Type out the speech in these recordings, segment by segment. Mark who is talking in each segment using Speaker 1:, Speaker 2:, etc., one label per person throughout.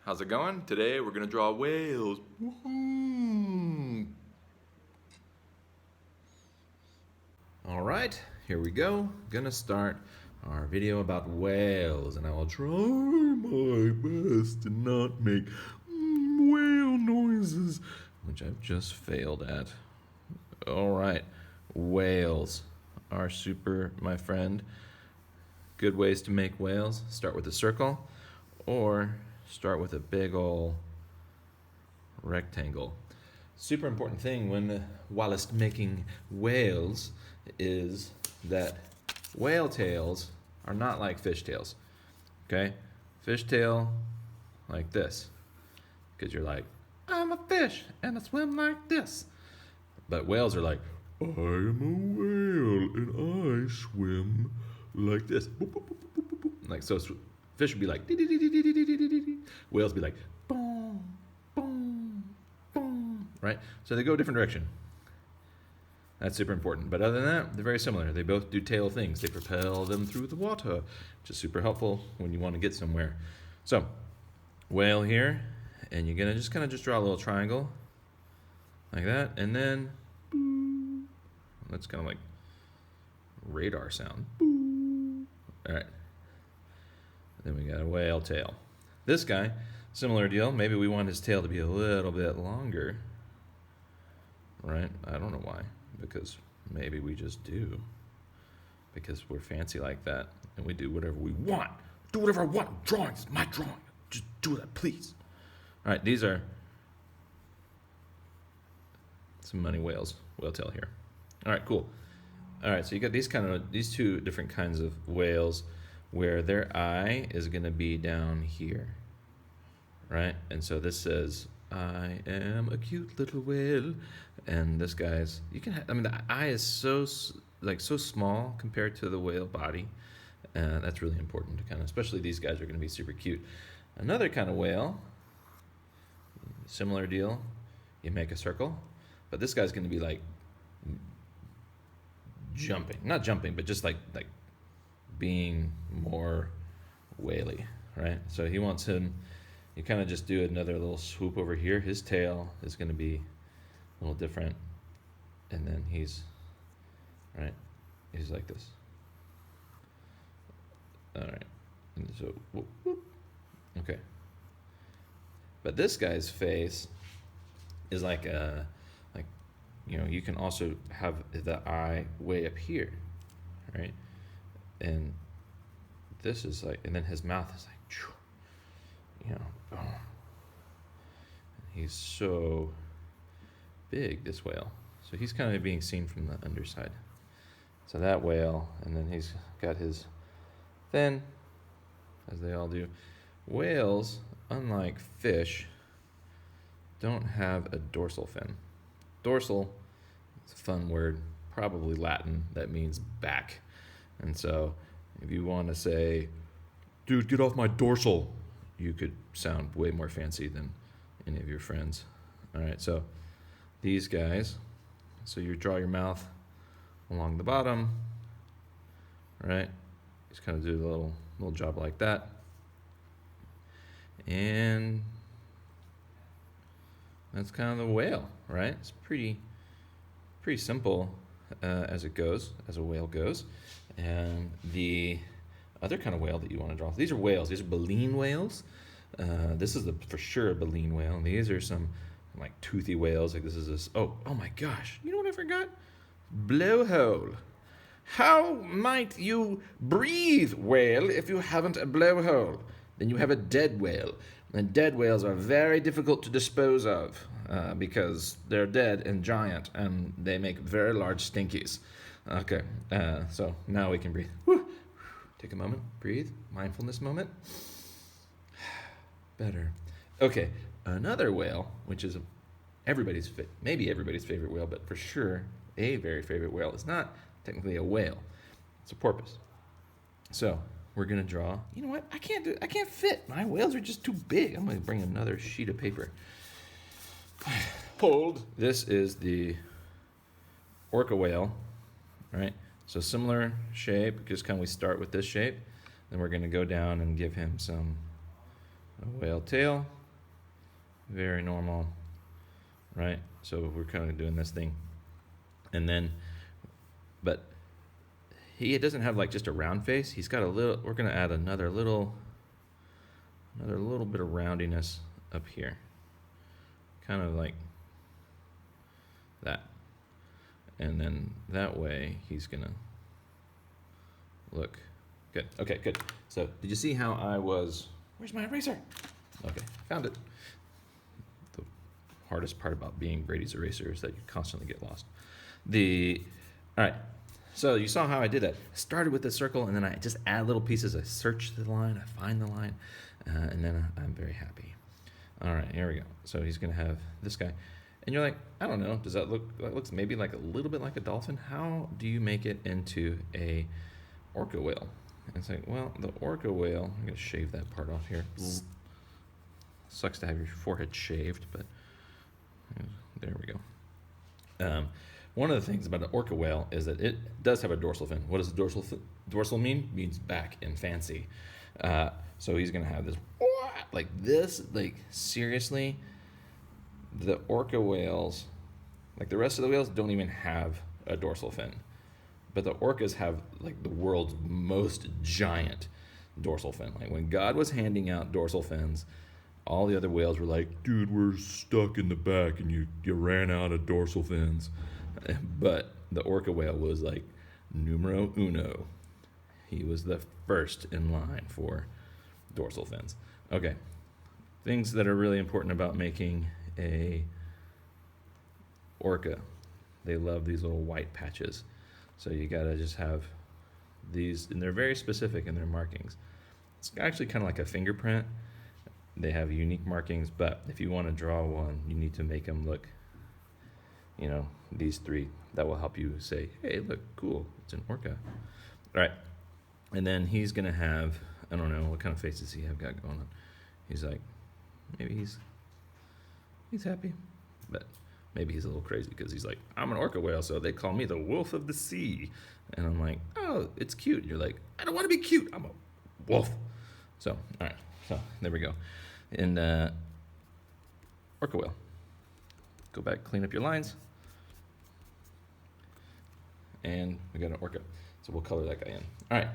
Speaker 1: how's it going? Today we're gonna draw whales. Woohoo! All right, here we go. Gonna start our video about whales, and I will try my best to not make whale noises, which I've just failed at. All right, whales are super, my friend. Good ways to make whales: start with a circle, or start with a big ol' rectangle. Super important thing while making whales is that whale tails are not like fish tails. Okay? Fish tail like this, because you're like, I'm a fish and I swim like this. But whales are like, I am a whale and I swim like this. Boop, boop, boop, boop, boop, boop. Like so, fish would be like, whales be like, boom, boom, boom, right? So they go a different direction. That's super important. But other than that, they're very similar. They both do tail things. They propel them through the water, which is super helpful when you want to get somewhere. So, whale here, and you're gonna just kind of draw a little triangle like that, and then boom. That's kind of like radar sound. Boom. All right. Then we got a whale tail. This guy, similar deal. Maybe we want his tail to be a little bit longer, right? I don't know why, because maybe we just do, because we're fancy like that, and we do whatever we want. Do whatever I want. Drawing is my drawing. Just do that, please. All right, these are some money whales, whale tail here. All right, cool. All right, so you got these two different kinds of whales, where their eye is going to be down here, right? And so this says, I am a cute little whale. And this guy's, the eye is so small compared to the whale body. That's really important to kind of, especially these guys are going to be super cute. Another kind of whale, similar deal. You make a circle, but this guy's going to be like jumping, not jumping, but just like being more whaley, right? So he wants him, you kind of just do another little swoop over here. His tail is going to be a little different, and then he's like this. All right, and so whoop, whoop. Okay, but this guy's face is you can also have the eye way up here, right? And this is like, and then his mouth is like, boom. He's so big, this whale. So he's kind of being seen from the underside. So that whale, and then he's got his fin, as they all do. Whales, unlike fish, don't have a dorsal fin. Dorsal, it's a fun word, probably Latin, that means back. And so if you want to say, dude, get off my dorsal, you could sound way more fancy than any of your friends. All right, so these guys, so you draw your mouth along the bottom, right? Just kind of do a little job like that. And that's kind of the whale, right? It's pretty simple as a whale goes. And the other kind of whale that you want to draw, these are whales. These are baleen whales. This is for sure a baleen whale. And these are some like toothy whales. Like this is this. Oh my gosh! You know what I forgot? Blowhole. How might you breathe, whale, if you haven't a blowhole? Then you have a dead whale. And dead whales are very difficult to dispose of because they're dead and giant, and they make very large stinkies. Okay, so now we can breathe. Woo. Take a moment, breathe, mindfulness moment. Better. Okay, another whale, which is maybe everybody's favorite whale, but for sure a very favorite whale. It's not technically a whale, it's a porpoise. So we're gonna draw. You know what? I can't fit. My whales are just too big. I'm gonna bring another sheet of paper. Hold. This is the orca whale, right? So similar shape, just kind of we start with this shape. Then we're gonna go down and give him a whale tail. very normal, right? So we're kind of doing this thing. And then, but he doesn't have like just a round face. He's got a little, we're going to add another little bit of roundiness up here. Kind of like that. And then that way he's going to look good. Okay, good. So did you see how I was, where's my eraser? Okay, found it. The hardest part about being Brady's eraser is that you constantly get lost. All right, so you saw how I did that. I started with the circle, and then I just add little pieces. I search the line, I find the line, and then I'm very happy. All right, here we go. So he's going to have this guy. And you're like, I don't know, does that looks maybe like a little bit like a dolphin. How do you make it into a orca whale? And it's like, well, the orca whale, I'm going to shave that part off here. Sucks to have your forehead shaved, but there we go. One of the things about an orca whale is that it does have a dorsal fin. What does dorsal mean? Means back and fancy. So he's going to have this, like this, like seriously, the orca whales, like the rest of the whales, don't even have a dorsal fin. But the orcas have like the world's most giant dorsal fin. Like when God was handing out dorsal fins, all the other whales were like, dude, we're stuck in the back and you ran out of dorsal fins. But the orca whale was like numero uno. He was the first in line for dorsal fins. Okay, things that are really important about making a orca. They love these little white patches. So you gotta just have these, and they're very specific in their markings. It's actually kind of like a fingerprint. They have unique markings, but if you want to draw one, you need to make them look, these three. That will help you say, hey, look, cool, it's an orca. All right, and then he's gonna have, I don't know, what kind of face does he have got going on? He's like, maybe he's happy, but maybe he's a little crazy because he's like, I'm an orca whale, so they call me the wolf of the sea. And I'm like, oh, it's cute. You're like, I don't want to be cute. I'm a wolf. So, all right. So there we go. And orca whale. Go back, clean up your lines. And we got an orca. So we'll color that guy in. All right.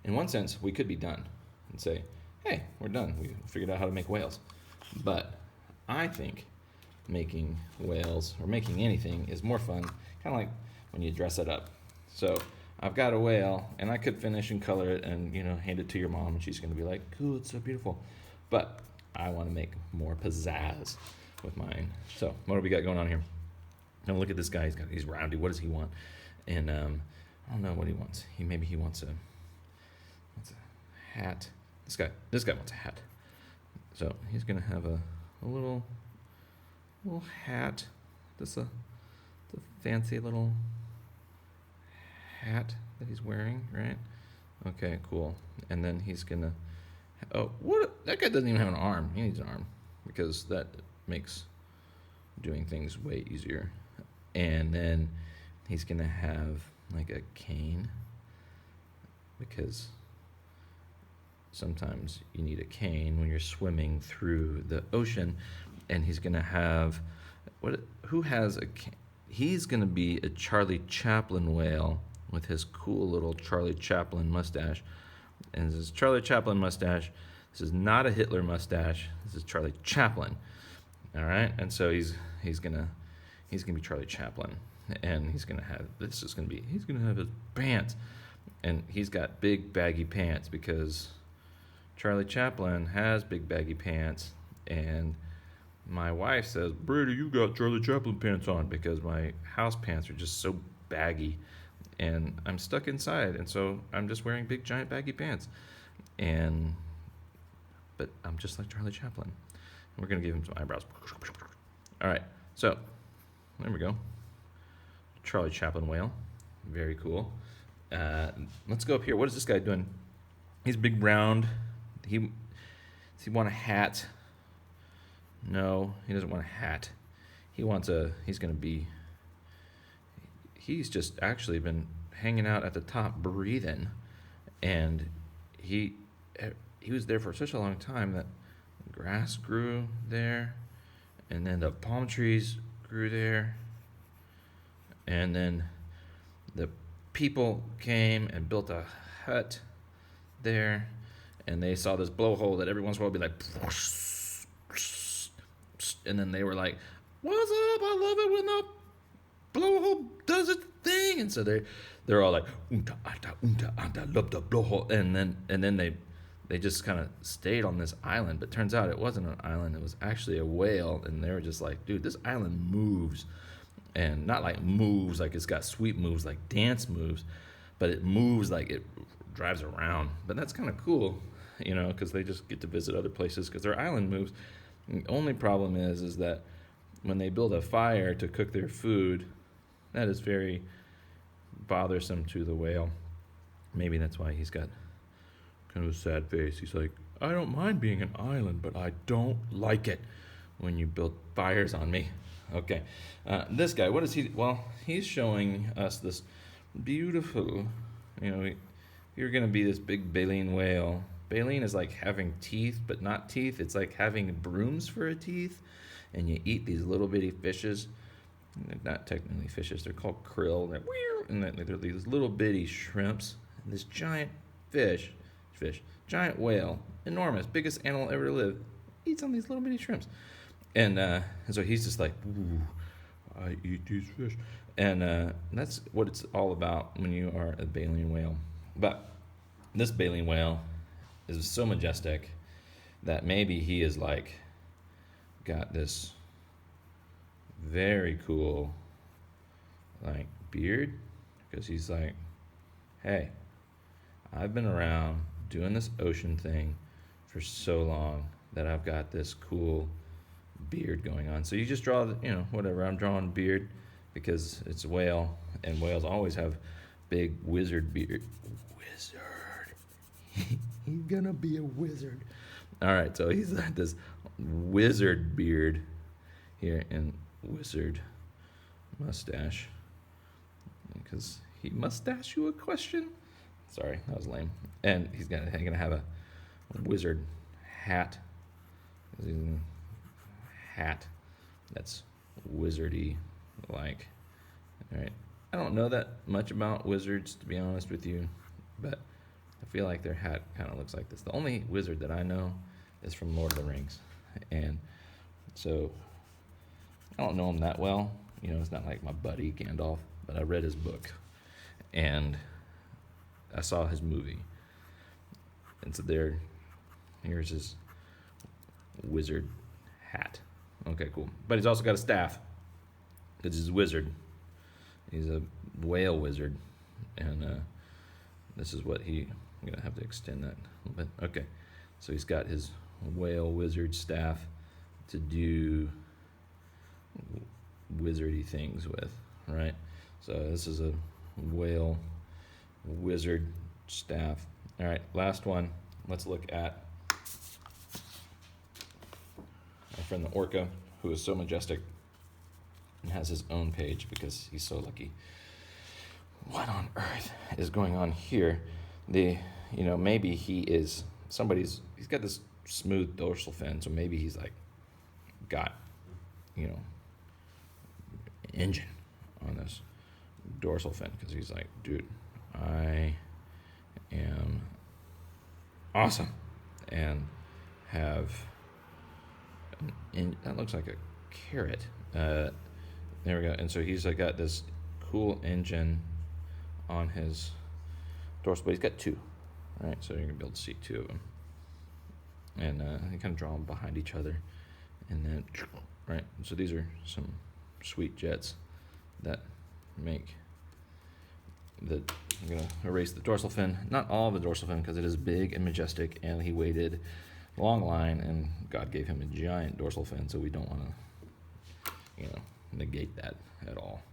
Speaker 1: In one sense, we could be done and say, hey, we're done. We figured out how to make whales. But I think making whales or making anything is more fun, kind of like when you dress it up. So I've got a whale, and I could finish and color it and hand it to your mom, and she's going to be like, cool, it's so beautiful. But I want to make more pizzazz with mine. So what do we got going on here? Now look at this guy. He's roundy. What does he want? And I don't know what he wants. Maybe he wants a hat. This guy wants a hat. So he's going to have a little hat. This a fancy little hat that he's wearing, right? Okay, cool. And then he's gonna, that guy doesn't even have an arm. He needs an arm because that makes doing things way easier. And then he's gonna have like a cane because sometimes you need a cane when you're swimming through the ocean. And he's gonna have who has a cane? He's gonna be a Charlie Chaplin whale with his cool little Charlie Chaplin mustache. And this is Charlie Chaplin mustache. This is not a Hitler mustache. This is Charlie Chaplin. All right, and so he's gonna be Charlie Chaplin, and he's gonna have his pants, and he's got big baggy pants because Charlie Chaplin has big baggy pants, and my wife says, Brady, you got Charlie Chaplin pants on because my house pants are just so baggy and I'm stuck inside. And so I'm just wearing big, giant, baggy pants. But I'm just like Charlie Chaplin. And we're going to give him some eyebrows. All right. So there we go. Charlie Chaplin whale. Very cool. Let's go up here. What is this guy doing? He's big, round. Does he want a hat? No, he doesn't want a hat. He's just actually been hanging out at the top breathing, and he was there for such a long time that grass grew there, and then the palm trees grew there, and then the people came and built a hut there, and they saw this blowhole that every once in a while would be like, and then they were like, "What's up? I love it when the blowhole does its thing." And so they're all like, "Unta anta unta anta, love the blowhole," and then they just kind of stayed on this island. But turns out it wasn't an island; it was actually a whale. And they were just like, "Dude, this island moves." And not like moves like it's got sweet moves like dance moves, but it moves like it drives around. But that's kind of cool, because they just get to visit other places because their island moves. And the only problem is that when they build a fire to cook their food, that is very bothersome to the whale. Maybe that's why he's got kind of a sad face. He's like, "I don't mind being an island, but I don't like it when you build fires on me." Okay, this guy, what is he? Well, he's showing us this beautiful, you're going to be this big baleen whale. Baleen is like having teeth, but not teeth. It's like having brooms for a teeth, and you eat these little bitty fishes. They're not technically fishes. They're called krill. And they're these little bitty shrimps. And this giant giant whale, enormous, biggest animal ever to live, eats on these little bitty shrimps. And so he's just like, "Ooh, I eat these fish." And that's what it's all about when you are a baleen whale. But this baleen whale is so majestic that maybe he is like got this very cool like beard, because he's like, "Hey, I've been around doing this ocean thing for so long that I've got this cool beard going on." So you just draw, whatever. I'm drawing beard because it's a whale, and whales always have big wizard beard. Wizard. He's gonna be a wizard. All right, so he's got this wizard beard here and wizard mustache, because he mustache you a question. Sorry, that was lame. And he's gonna have a wizard hat. Hat that's wizardy like. All right, I don't know that much about wizards, to be honest with you, but I feel like their hat kind of looks like this. The only wizard that I know is from Lord of the Rings, and so I don't know him that well. It's not like my buddy Gandalf, but I read his book and I saw his movie, and so here's his wizard hat. Okay, cool. But he's also got a staff, because he's a wizard. He's a whale wizard. And this is what I'm going to have to extend that a little bit. Okay, so he's got his whale wizard staff to do wizardy things with, right? So this is a whale wizard staff. All right, last one. Let's look at my friend the Orca, who is so majestic and has his own page because he's so lucky. What on earth is going on here? Maybe he's got this smooth dorsal fin, so maybe he's like got, engine on this dorsal fin, because he's like, "Dude, I am awesome," and have that looks like a carrot. There we go. And so he's got this cool engine on his dorsal, but he's got two, right? So you're gonna be able to see two of them, and you kind of draw them behind each other, and then right. So these are some sweet jets that make I'm gonna erase the dorsal fin. Not all of the dorsal fin, because it is big and majestic, and he waited a long line, and God gave him a giant dorsal fin, so we don't want to, negate that at all,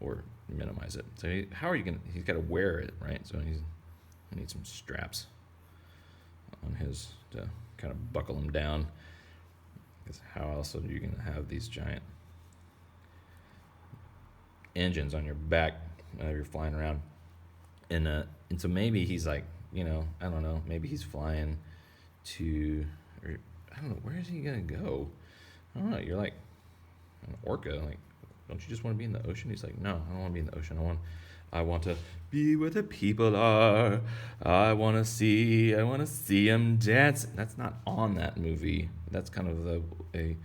Speaker 1: or minimize it. So he's got to wear it, right? So he needs some straps on his to kind of buckle him down, because how else are you going to have these giant engines on your back you're flying around? And so maybe he's like, I don't know, maybe he's flying to or I don't know, where is he gonna go? I don't know. You're like an orca. Like, don't you just want to be in the ocean? He's like, no, I don't want to be in the ocean. I want to be where the people are. I want to see them dance. That's not on that movie. That's kind of a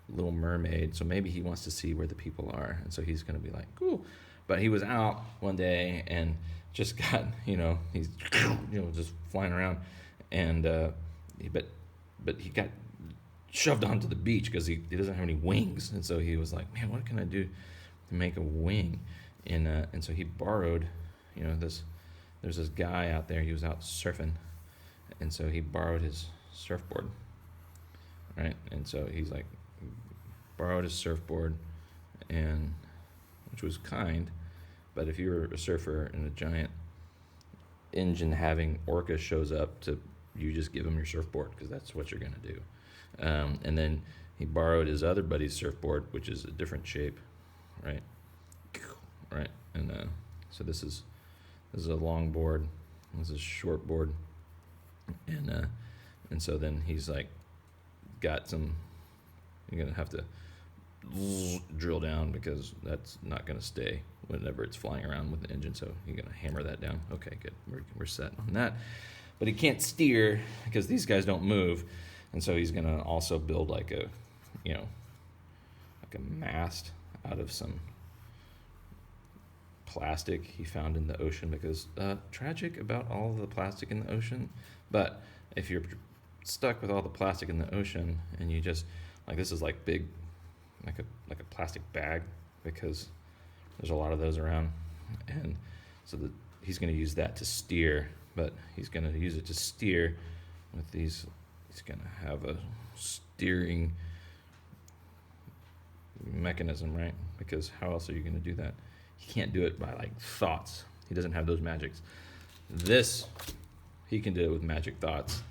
Speaker 1: Little Mermaid. So maybe he wants to see where the people are, and so he's gonna be like, cool. But he was out one day and just got, he's, just flying around, and but he got shoved onto the beach because he doesn't have any wings, and so he was like, man, what can I do to make a wing? And so he borrowed, there's this guy out there. He was out surfing, and so he borrowed his surfboard, right? And so he's like, borrowed his surfboard, and which was kind, but if you're a surfer and a giant engine having orca shows up, you just give him your surfboard because that's what you're gonna do. And then he borrowed his other buddy's surfboard, which is a different shape, right? Right, and so this is a long board, this is a short board, and so then he's like, got some. You're gonna have to drill down because that's not gonna stay whenever it's flying around with the engine. So you're gonna hammer that down. Okay, good. We're set on that. But he can't steer because these guys don't move, and so he's gonna also build like a mast out of some plastic he found in the ocean, because tragic about all the plastic in the ocean. But if you're stuck with all the plastic in the ocean and you just this is like big, like a plastic bag, because there's a lot of those around, and so he's going to use that to steer, but he's going to use it to steer with these. He's going to have a steering mechanism, right? Because how else are you going to do that? He can't do it by thoughts. He doesn't have those magics. This, he can do it with magic thoughts.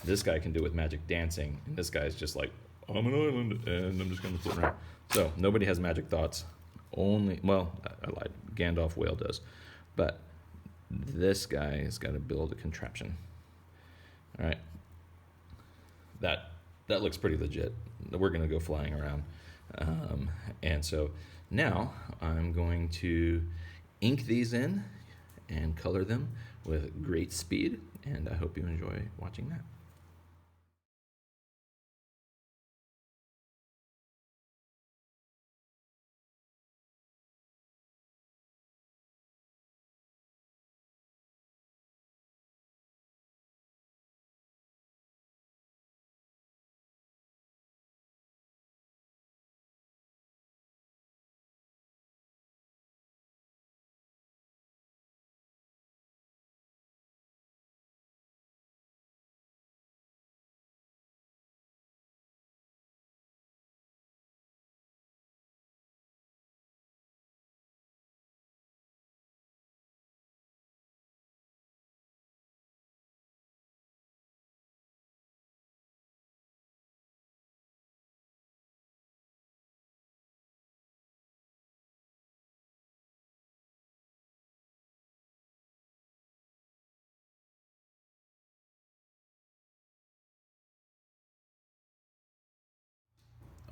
Speaker 1: This guy can do it with magic dancing, and this guy's just like, I'm an island, and I'm just going to float around. So nobody has magic thoughts. I lied. Gandalf Whale does, but this guy has got to build a contraption. All right, that looks pretty legit. We're going to go flying around, and so now I'm going to ink these in and color them with great speed, and I hope you enjoy watching that.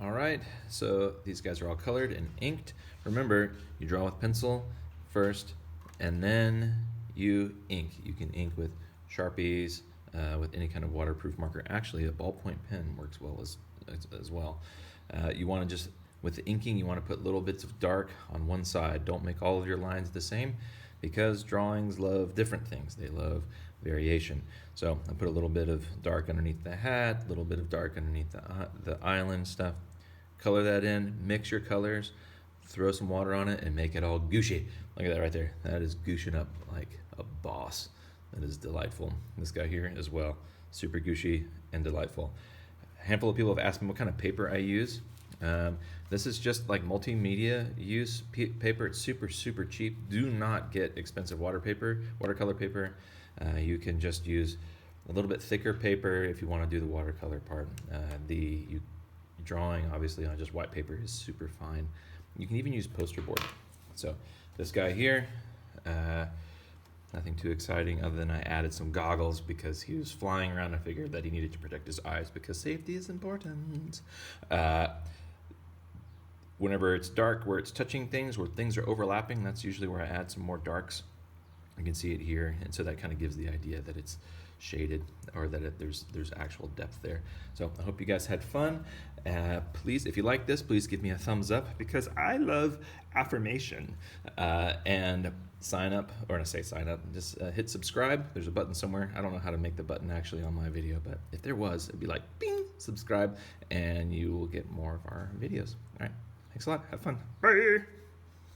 Speaker 1: All right, so these guys are all colored and inked. Remember, you draw with pencil first, and then you ink. You can ink with Sharpies, with any kind of waterproof marker. Actually, a ballpoint pen works well as well. You want to just, with the inking, you want to put little bits of dark on one side. Don't make all of your lines the same, because drawings love different things. They love variation. So I put a little bit of dark underneath the hat, a little bit of dark underneath the island stuff. Color that in, mix your colors, throw some water on it, and make it all gooshy. Look at that right there. That is gooshing up like a boss. That is delightful. This guy here as well, super gooshy and delightful. A handful of people have asked me what kind of paper I use. This is just like multimedia use paper. It's super, super cheap. Do not get expensive watercolor paper. You can just use a little bit thicker paper if you want to do the watercolor part. Drawing obviously on just white paper is super fine. You can even use poster board. So this guy here, Nothing too exciting other than I added some goggles because he was flying around. I figured that he needed to protect his eyes because safety is important. Whenever it's dark, where it's touching things, where things are overlapping, that's usually where I add some more darks. You can see it here, and so that kind of gives the idea that it's shaded, or that there's actual depth there. So I hope you guys had fun. Please, if you like this, please give me a thumbs up because I love affirmation. And sign up, or I say sign up, just hit subscribe. There's a button somewhere. I don't know how to make the button actually on my video, but if there was, it'd be like, bing, subscribe, and you will get more of our videos. All right, thanks a lot. Have fun. Bye.